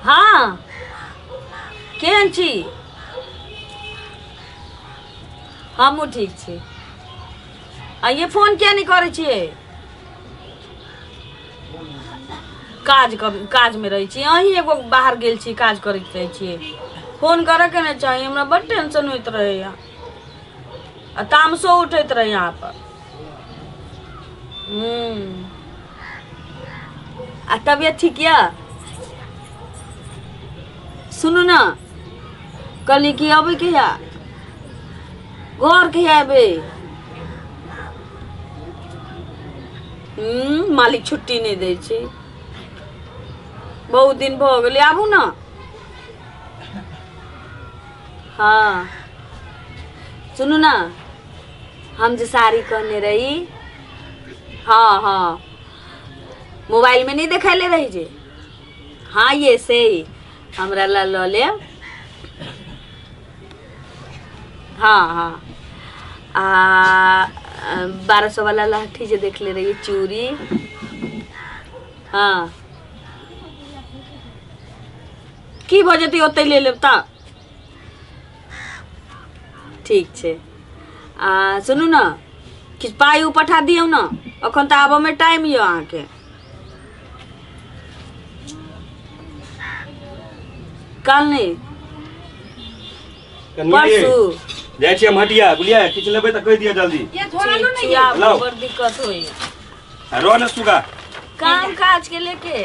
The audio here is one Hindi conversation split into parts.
हाँ केहन छी? हमहूँ ठीक छी। आ ये फोन किया नहीं करे छिए? काज में रही छी। अहीं एगो बाहर गेल छी, काज करैत रहे छिए। फोन करे के नहीं चाहिए, हमरा बड़ टेंशन होइत रहे। आ तामसो उठैत रहे यहाँ पर। आ तबियत ठीक या? सुनू ना, कहली कि अबे कहिया? घर कहिया अबे? मालिक छुट्टी नहीं दे छी। बहुत दिन भ गेलै, आबू ना। हाँ सुनू ना, हम जो साड़ी कहने रही, हाँ हाँ मोबाइल में नहीं देखैले रही जे, हाँ ये से हमरा ला ल ले। हाँ हाँ 1200 वाला लाठी जो देख ले रही, चूड़ी। हाँ की भ जेतै ओतै ले लेब त। ठीक छै। सुनू ना, किछु पाई उ पठा दियौ ना, अखन त आबऽ में टाइम य अहाँ के। कल नहीं परसू जाय छी हम हटिया, बुझलियै? किछु लेबै त कहि दिअ जल्दी। ये थोड़ा लो नहीं है, बड़ दिक्कत होई। रो न सुगा काम काज के लेके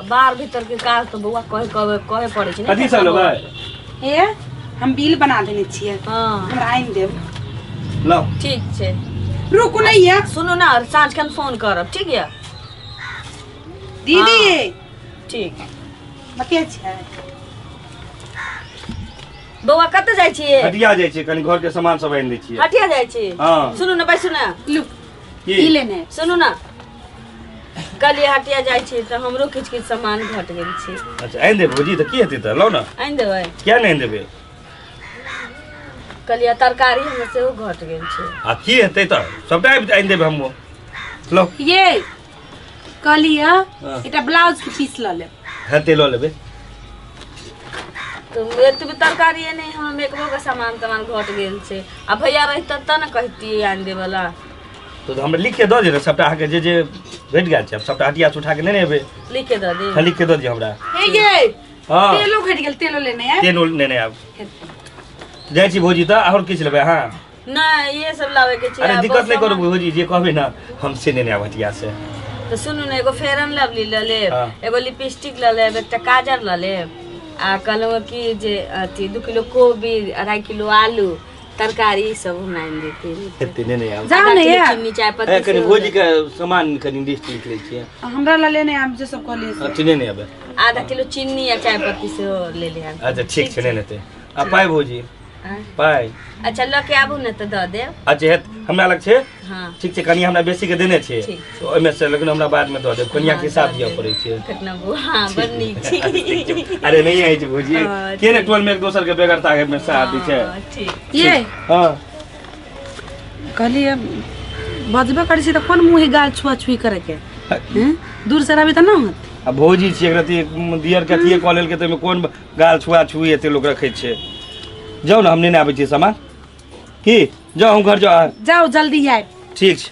बाहर भीतर के काज तो बउआ कहे पड़े छै। कथी सब लेबै? हे हम बिल बना देने छियै। हां हमरा आइन देब। लो ठीक छै, रुकू नहीं है। सुनो ना, साँझ खन फोन करब, ठीक है दीदी? ठीक बके छै। बउआ कत जाय छिए? हटिया जाय छी, कनी घर के सामान सब आइन दै छियै। हटिया जाय छी? हां सुनू ना, बैसू ना। लुक की ई लेने। सुनू ना, कल हटिया जाय छी त हमरो किछ किछ सामान घट गेल छै। अच्छा आइन देब भौजी, त की हेतै त लो ना। आइन देबै? किया नहीं आइन देबै? कलिया तरकारी हमर सेहो घट गेल छै। आ की हेतै त सबटा आइन देबै हमो। लो ये कहलिया एटा ब्लाउज के पीस ल ले। हेतै ल लेबै। तो एतबे तरकारी नहीं, हम एकबो के सामान घट गेल छै। आ भैया रहित त न कहती आइन देबला। तो हमरा लिख के द दे, सबटा आके जे भेट गेल छै, सबटा हटिया से उठा के नहीं एबै। लिख के द दे। हां लिख के द दिय हमरा। हे ये हां तेलो घट गेल, तेलो लेने है। तेल नहीं आब जाय छी भौजी, त और किछ लेबै? हां नहीं ये सब लावे के छै। अरे दिक्कत नहीं करू भौजी, जे कहबै ना हम से नहीं आब हटिया से। तो सुनू ना, एगो फेयर एंड लवली ल लेब, एगो लिपस्टिक ल लेब, एकटा काजर ल लेब। आ कहलहुँ कि जे अथी 2 किलो कोबी, 2.5 किलो आलू, तरकारी सब हम आइन देती। हेतै नहीं आब। जाओ ना यार, चीनी चाय पत्ती कनी भौजी के सामान कनी लिस्ट लिख लै छियै। हमरा ला लेने आब जे सब कहली से। अच्छा नहीं आबे। आधा किलो चीनी या चाय पत्ती से ले ले आब। अच्छा ठीक छै, नहीं लेतै। आ पाई भौजी पाई? अच्छा ल के आबू ना त द देब। अच्छा हेत हमरा लग छै। हां ठीक छै, कनी हमरा बेसी के देने छै, तो ओइमे से लेकिन हमरा बाद में द देब। कनिया के हिसाब दिया पड़ै छै। कितना वो हां बड़ नीक छी। अरे नहीं आई छै भौजी, के ने टोल में एक दोसर के बेगरता के में साथ दी छै। ठीक ये हां कहलिए बजबे करै छी त कोन मुंह गाल छुआ छुई करे के? हैं दूर से रहबी त ना होत। आ भौजी छी एकरती दियर के अथिए क लेल के, त में कोन गाल छुआ छुई एते लोग रखै छै। जाओ ना, हम नहीं आबै छी सामान। की जाओ हम घर जाओ। जाओ जल्दी आए। ठीक छै।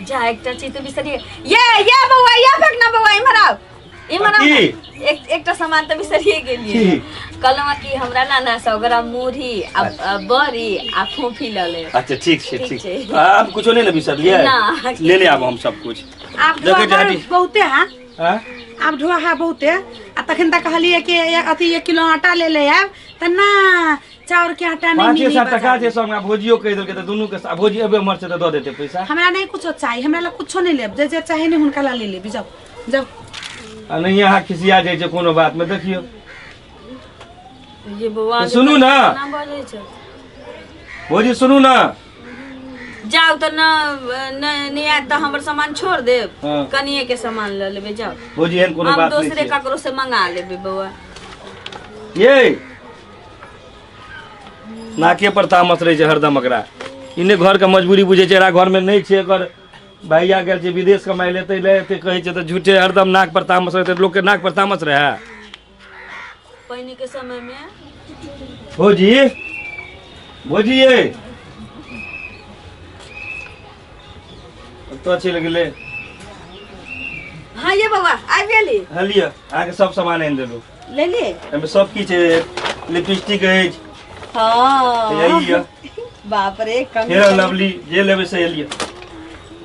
जा एकटा चीज तो बिसरिए। ये बउआ, ये फेंकना बउआ, इमहर आओ। इमहर आओ। एकटा सामान तो बिसरिए गेलिए। कहलहुँ कि हमरा ना 100 ग्राम मुरही आ बड़ी आ फोफी ल ले। अच्छा ठीक छै, ठीक छै। आप कुछो नहीं ले बिसरलिए? ना लेने आब हम सब कुछ। आप बहुते हां हां आप ढोआ है बहुते। आ तखन त कहलिए कि अथी 1 किलो आटा ले ले आब त ना, चाउर के आटा नहीं मिली। 5-7 टका छै सब, भौजियो कह देलकै त दुनू के भौजी एबे हमर से त द देते पैसा। हमरा नहीं कुछो चाहिए, हमरा ला कुछो नहीं लेब, जे जे चाहे नहीं हुनका ला ले लेबी। जाओ जाओ। आ नहीं यहाँ खिसिया जाय छै कोनो बात में, देखियो। ये बउआ सुनू ना भौजी, सुनू ना। जाओ तो नहीं आए तो हमर सामान छोड़ देब। कनिए के सामान ले लेबे। जाओ भौजी, एहन कोनो बात हम नहीं दूसरे छै। ककरो से मंगा लेबे बउआ। ये नाके पर तामस रहे छै हरदम एकरा। इने घर के मजबूरी बुझे छै, घर में नहीं छै, एकर भैया गेल छै विदेश कमाइ लेते लेते कहै छै तऽ झूठे हरदम नाक पर तामस रहते लोग के नाक पर तामस रहे। पहले के समय में भौजी भौजी ये तो चल गेले। हाँ ये बाबा आ गेली हाँ लिया अहाँके सब सामान आनि देलू ले लिए एहिमे सब किछु लिपस्टिक अछि हाँ यही है बाप रे कम फेयर लवली जे लेबै से लिया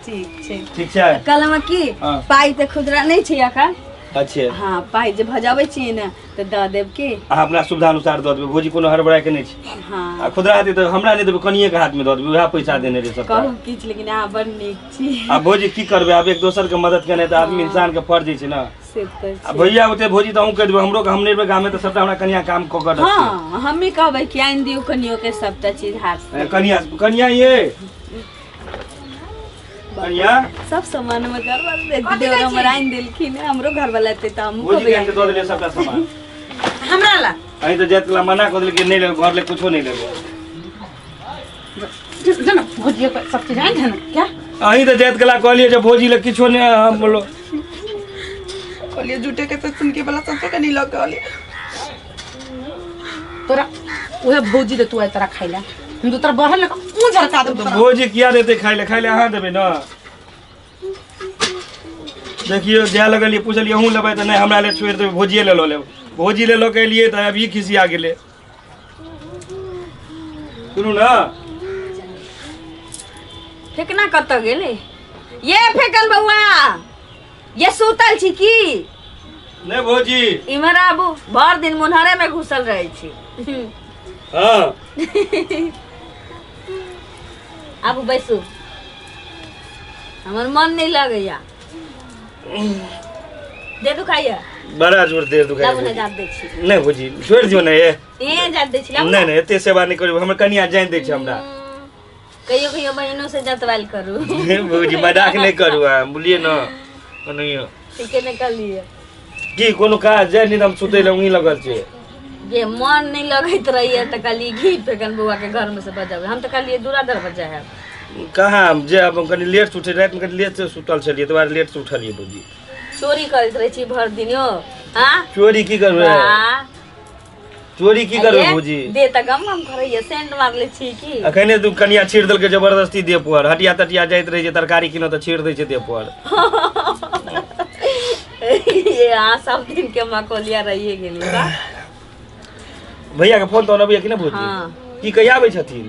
ठीक छै ठीक छै। कलम की हाँ। पाई तऽ खुदरा नहीं छै अखन। अच्छे हाँ पाई जे भजाबै छियै ने तऽ दऽ देब की। अहाँ अपना सुविधा अनुसार दऽ देबै भौजी कोनो हड़बड़ाइ के नहि छै। हाँ आ खुदरा हेतै तऽ हमरा नहि देबै कनिए के हाथ में दऽ देबै वएह पैसा देने रहे सबटा। कहू किछ लेकिन अहाँ बड़ नीक छी। आ भौजी की करबै आब एक दोसर के मदद केनाइ तऽ आदमी इंसान के फर्ज छै ना। से तऽ आ छै। भैया ओते भौजी तऽ अहूँ कहि देबै हमरो के हम नहि गाम में तऽ सबटा हमरा कनिया काम कऽ कऽ हाँ हमें कहबै कि आनि दियौ कनियो के सबटा चीज हाथ से। कनिया कनिया ये कनिया सब सामान में घर वाला देवर हमर आनि देलखिन हमरो घर वाला एतै तऽ हमहूँ भौजी कहबै के दऽ देलियै सबटा सामान। हमरा ला अहीं तऽ जाइत मना कऽ देलियै कि नहि लेबै घर ले कुछो नहीं लेबै। जाना भौजी को सब चीज आइन है ना क्या अहीं तऽ जाइत गला कहलियै जे भौजी ले किछो नहीं हम बोलो कहलिए झूठे के तो सुन के वाला सच्चे के नहीं लग कहलिए तोरा ओहे भौजी दे तू आइ तोरा खाइला हम तो तोरा बहल लगा ऊ झरका दे तो भौजी किया देते खाइ ले अहाँ देबै ना। देखियो जाय लगलिए पूछलिए अहूँ लेबै तऽ नहीं हमरा ले छोड़ि देबै भौजिए ले लो लेब भौजी ले लो के लिए तऽ अभी खिसिया गेले। सुनू ना फेकना कतऽ गेलै ये फेकल बौआ ये सुतल छी की नहीं भौजी इमहर आबू भर दिन मुन्हरे में घुसल रहे छी। हाँ आबू बैसू हमर मन नहीं लगैया दे दू खाइया बड़ा जोर देर लाबू दुखाइ ने जात दै छी नहीं भौजी छोड़ दियो ना ये ए जात दै छी लाबू नहीं नहीं एते सेवा नहीं करू हमर कनिया जान दै छै हमरा। कहियो कहियो बहिनों से जतवाल करू भौजी मजाक नहीं करू अहाँ बोलिए ना नहीं ठीके ने कर लिए की कोनो काज जाय नहीं हम सुतै ले उही लगल छै। जे मन नहीं लगैत रहिए तो कहलिए घी फेकन बउआ के घर में से बजावे हम तो कहलिए दूरा दरवाजा है कहाँ जे अब कनि लेट से उठे रात में कनि लेट से सुतल छलिए तो बार लेट से उठलिए भौजी। चोरी करैत रहे छी भर दिन यो हां चोरी की करबै चोरी की करबै भौजी दे त गम करैया सेंट मारले छी की अखने तू कनिया छीड़ देल के जबरदस्ती दे पर हटिया तटिया जाइत रहे छै तरकारी किनो त छीड़ दै छै दे पर। ये आ सब दिन के मकोलिया रहिए गेली बा भैया के फोन तो अबैया कि ना भौजी हाँ। की कहिया आबै छथिन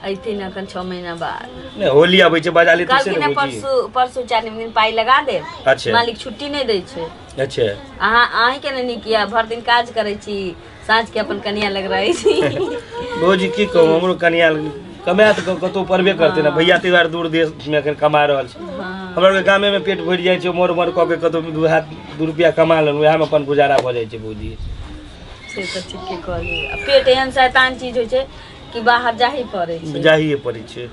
अइथिन अखन 6 महीना बाद नहीं होली आबै छै बजा लेते कल से के ना ने भौजी। परसू 4 दिन पाई लगा दे अच्छा मालिक छुट्टी नहीं दै छै अच्छा अहाँ के नहीं किया भर दिन काज करे छी साँझ के अपन कनिया लग रही छी भौजी की कहूँ हमरो कनिया कमाए तऽ कतौ पड़बे करते ना भैया त्योहार दूर देश में अखन कमा रहल छै हाँ। हमरा के गामे में पेट भरि जाइ छै मोर मोर कऽ के कतौ 2 रुपया कमा लेलहुँ वएह में अपन गुजारा भऽ जाइ छै भौजी। से तो ठीके कहली पेट एहन शैतान चीज होइ छै कि बाहर जाही पड़े छै जाहिए पड़ै छै।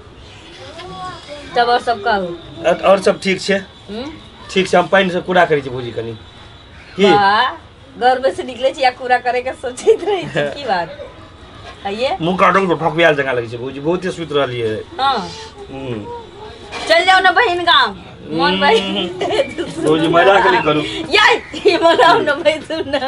तब और सब कहू और सब ठीक छै ठीक छै हम पानि से कूड़ा करै छी भौजी कनी की घर में से निकले छी या कूड़ा करे के सोचैत रही छी की बात आइए मुंह काटो तो ठकबियाल जगह लगे छै भौजी बहुते सुत रहलिए। हां चल जाओ ना बहिन गांव मन भाई भौजी मजाक नहीं करू ये मनाओ ना भाई सुन ना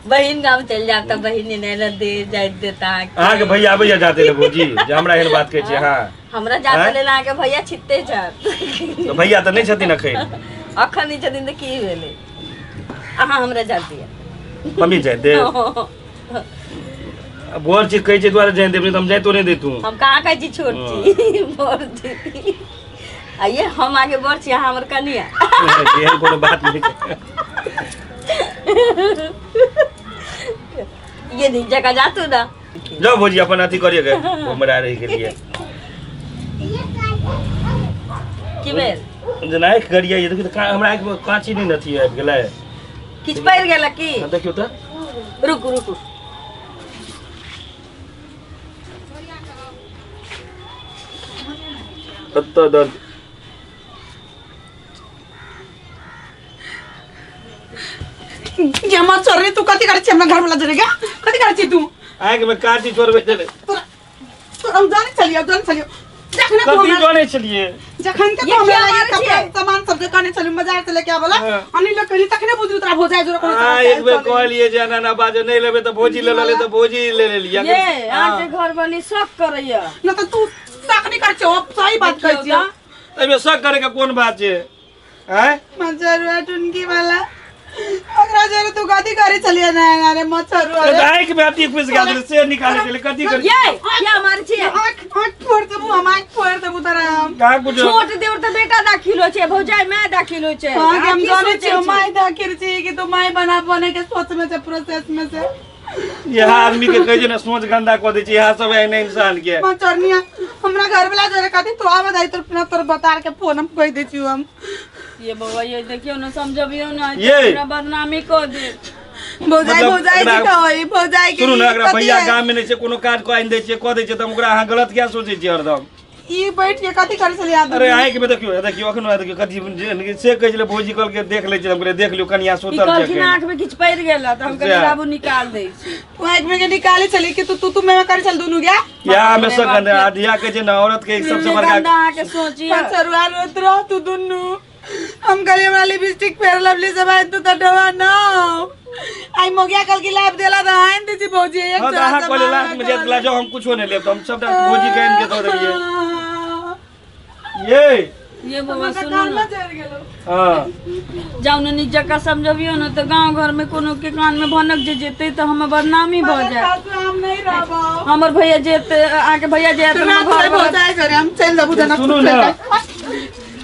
बहिन गांव चल जाओ तब बहिन ने न दे जाय देता अहाँ के भैया आबै जाते ले भौजी जे हमरा एहन बात कहै छै। हां हमरा जाते ले अहाँ के भैया छित्ते छर तो भैया तऽ नहीं छथिन अखन अखन नहीं छथिन त की भेलै अहाँ हमरा जात दिया मम्मी जाय दे बोल चीज कहै छै द्वारा जाय दे हम जाय तो नहीं दे तू हम कहाँ कहै छी छोट छी बोल छी आइए हम आगे बढ़ छी अहाँ हमर कनिया एहन कोनो बात नहीं ये नहीं जगह जातू ना जाओ भौजी अपन अथी करिए हमरा रहे के लिए कि बेर जेना आँखि गरिया ये देखियो तऽ हमरा आँखि में कांची नहीं नथी आबि गेलै किछ पड़ गेल की देखियो तऽ रुकू रुकू कत्ता दर्द ये मत चोर रे तू कथी करे छी हमरा घर वाला जरेगा कथी करे छी तू आँखि में कांची छोड़बे चले तो हम जाने चलियो जखन तो कथी हमरा जाने चलिए जखन के ये हमरा क्या लगे मारे कपड़ा छियै? सामान सब दुकाने चलू बाजार से लेके आबला हाँ। अनिल कहीं तखने बुझू तोरा हो जाए जरूर हाँ एक बेर कहलिए जे ना ना बाजे नहीं लेबे तो भोजी ले ले तो भोजी ले लिया ये आके घर वाली शक करैया न तो तू शक नहीं कर छो सही बात कहै छिया एमे शक करे के कोन बात छै हैं मचरुआ टुनकी वाला अगरा जरे तू गादी करे चलिए ना अरे मचरुआ रे गाय के बेटी खुश गया से निकाले के लिए कथी कर ये क्या मारे छियै आँख फोड़ देबू हम आँख फोड़ देबू तोरा हम का कुछ छोट देवर त बेटा दाखिलो छै भौजाई मैं दाखिलो छै कहाँ के हम की जाने सोचै छियो छी? माय दाखिल छी कि तू माय बने के सोच में से प्रोसेस में से यह आदमी के कहे ना सोच गंदा कर दे छै यह सब एहन इंसान के मचरनिया हमरा घर वाला जरे कथी तो आवे दाई तोर बता के फोन हम कह दे छियो हम ये बउआ ये देखियो ना समझबियो ना ये। हमरा बदनामी कर दे भौजाई मतलब भौजाई एकरा- की कहै भौजाई के सुनू ना अगर कथी भैया है? गांव में नहीं छै कोनो काज कह दे छै कह दे छै त ओकरा अहाँ गलत क्या सोचै छियै हरदम ई बैठ के कथी करे चली आदमी अरे आए के देखियो देखियो अखन देखियो कथी से कहै छले भोजी कल के देख ले छै हमरे देख लियो कनिया ई सुतल कहलखिन छै आंख में किछ पड़ गेल त हम कहलिए अच्छा। बाबू निकाल दै छी तू एक में के निकाली चली कि तू में करे चल दोनों गया या में से गंदा आधिया के जे ना औरत के एक सबसे ये बड़का गंदा आके सोचिए मचरुआ रोत रह तू दुनु हम गली वाला लिपस्टिक फेर लवली सब आई तू तो डवा ना आई मोगिया कल की लाभ देला त आइन दी भौजी एक हां छोरा अहाँ से कहले मार लास्ट में कर जेतला जो हम कुछो नहीं लेब तो हम सबटा भोजी के इनके दो देलिए ये ये बउआ तो सुनो कान ना में जर गेलो हां जाऊ ना निज जगह समझबियो ना तो गांव घर में कोनो के कान में भनक जे जेते तो हम बदनामी भ जाए हम नहीं रहबो हमर भैया जेते आके भैया जे ना घर घर वाला- भौजाई करे हम चल जाबू जना सुनू ना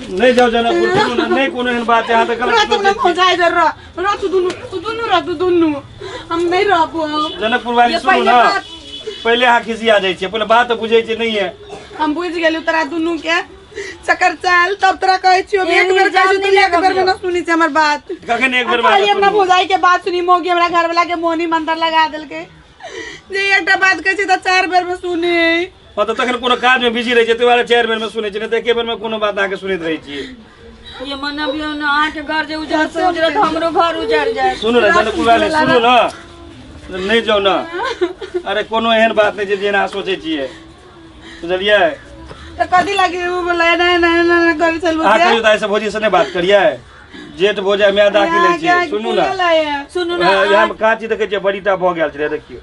नहीं जाओ जनकपुर सुनू ना नहीं कोनो एहन बात है यहाँ तक गलत तुमने सोचै छी भौजाई जर रह तू दुनु हम नहीं रहबो जनकपुर वाली ये सुनू पहले ना बात- पहले अहाँ खिसिया जाइ छियै पहले बात बुझै छै नहीं है हम बुझ गेलू तोरा दुनु के चक्कर चाल तब तोरा कहै छियो ये एक बेर इल्जाम कहै नहीं तू एक बेर में लगाबियो। ना सुनी छै हमर बात कखन एक बेर खाली अपना में भौजाई के बात सुनी मोगी हमरा घर वाला के मोहनी मंत्र लगा देलकै जे एकटा बात कहै छै त चार बेर में सुनी हाँ तो तखन कोनो काज में बिजी रहै छै ताहि दुआरे 4 बेर में सुनै छै नहीं तो एके बेर में कोनो बात अहाँके सुनैत रहै छियै ये मनबियो ना आके घर जे उजड़ से उजड़ तो हमरो घर उजड़ जाए सुनू ना जनकपुर वाली सुनू ना नहीं जाओ ना अरे कोनो एहन बात नहीं छै जेना अहाँ सोचै छियै बुझलियै त कथी लागि उ बोलै नहीं घर चलबो अहाँ कहियो दाइ से भोजी से नहीं बात करियै जेठ भोजा मैं दाखिल लै छियै सुनू ना सुनू ना यहाँ में काची देखै छियै बड़ीटा भऽ गेल छलै देखियो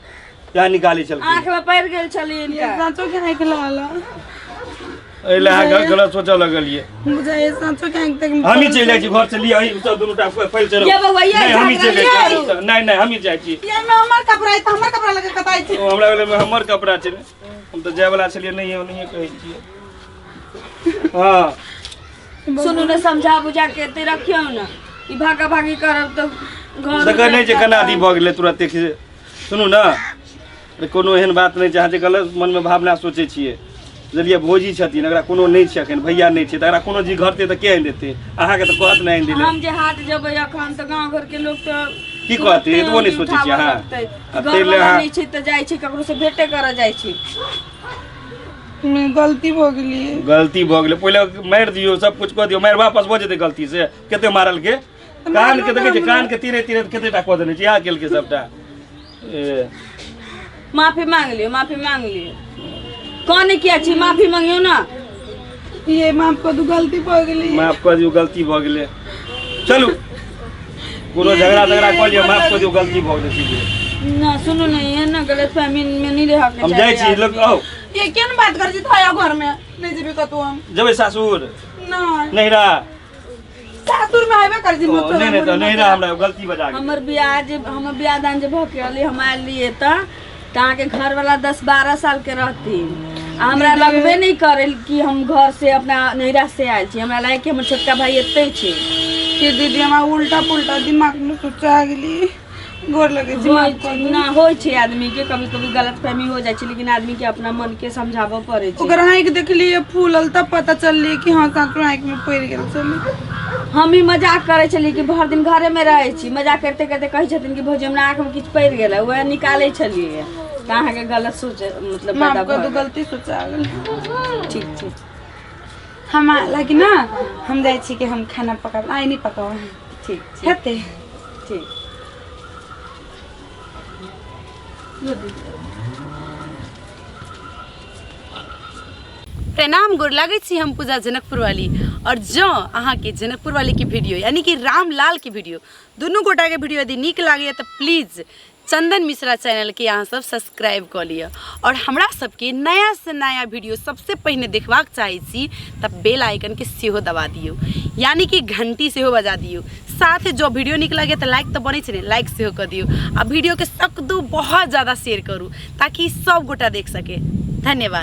यहाँ निकाली आंख छलखिन में पड़ गेल छली इनका सांचो के आंख लाला एहि लए अहाँ गलत सोचऽ लगलियै बुझाए सांचो के आंख तक हमही चलि जाइ छी घर से लिअ सब दुनू टा पैल चलो ये बउआ, ये नहीं हमही चलि जाइ छी झगड़ा नहीं नहीं हमही जाइ छी ये में हमर कपड़ा है त हमर कपड़ा लगे कताई छै ओ हमरा वाला में हमर कपड़ा छै हम तो जाय वाला छलियै नहीं ओनहिए कहै छियै हाँ सुनू ना समझा बुझा के ते रखियो ना ई भागा भागी करब तो घर देखै नहीं छै केना अथी भऽ गेलै तुरंते सुनू ना अरे कोनो एहन बात नहीं छै अहाँ जे गलत मन में भावना सोचै छियै बुझलियै भोजी छथिन अगर कोनो नहीं छै एखन भैया नहीं छै तऽ अगर कोनो जी घरते तऽ के आनि देतै अहाँके तऽ कहत नहीं आनि दिले हम जे हाट जेबै अखन तऽ गांव घर के लोग तो की कहतै एतबो नहीं सोचै छियै अहाँ आ ताहि घर लए वाला अहाँ नहीं छै तऽ जाइ छै ककरो से भेटे करऽ जाइ छै गलती हो गेली गलती भऽ गेलै पहिले मारि दियौ सब कुछ कऽ दियौ मारि वापस भऽ जेतै गलती से कते मारल के कान के देखै छियै कान के तीरे तीरे कते टा कऽ देने छै यहाँ केलकै सबटा माफी मांग लियो कौन किया छी माफी मांगियो ना ये माफ कर दू गलती हो गेली माफ कऽ दियौ गलती भऽ गेलै चलू कोनो झगड़ा कऽ लिअ माफ कऽ दियौ गलती भऽ गेलै सीधे ना सुनू ना ये ना गलत फहमी में नहीं रह के हम जाइ छी लोग आओ ये केन बात कर छी थाया घर में नहीं जेबे कतौ हम जेबै सासुर नहीं नहिरा सासुर में आइबे कर छी नहीं तो नहिरा हमरा गलती बजा गेल हमर बियाह दान जे भऽ गेल हम आयल लिए तऽ अहाँके घर वाला 10-12 साल के रहती आ हमरा लगबे नहीं करे कि हम घर से अपना नैहरा से आयल छी हमरा लगे कि हमर छोटका भाई एते छै कि दीदी हमरा उल्टा पुल्टा दिमाग में सोचा गेली गोर लगे छी माफ कर दू ना होइ छै आदमी के कभी कभी गलत फहमी हो जाइ छै लेकिन आदमी के अपना मन के समझाबऽ पड़े छै ओकर आँख देखली ये फूलल तब पता चलली कि हाँ सासुर आँख में पड़ गेल चली हम ही मजाक करे छली कि भर दिन घरे में रहे छी मजाक करते करते कहै छथिन कि भौजी हमरा आँख में किछु पड़ि गेल वह निकाले छलिए तऽ अहाँके गलत सोच मतलब माफ पैदा कर दू भऽ गलती सोचा गेल गेल। ठीक छै हम लागी ना हम जाइ छी कि हम खाना पकाब आई नहीं पकाव ठीक छै हेते ठीक प्रणाम गोर लागै छी हम पूजा जनकपुर वाली। और जो अहाँ के जनकपुर वाली की वीडियो यानी कि रामलाल की वीडियो दोनों गोटा के वीडियो यदि नीक लागे तो प्लीज चंदन मिश्रा चैनल के यहाँ सब सब्सक्राइब कर लिया। और हमरा सबके नया से नया वीडियो सबसे पहले देखबाक चाहे छी तब बेल आइकन के सेहो दबा दियो यानी कि घंटी सेहो बजा दियो। साथ जो वीडियो निक लगे तो लाइक तो बने छे लाइक सेहो कर दियो। आ वीडियो के सकदू बहुत ज़्यादा शेयर करूँ ताकि सब गोटा देख सके। धन्यवाद।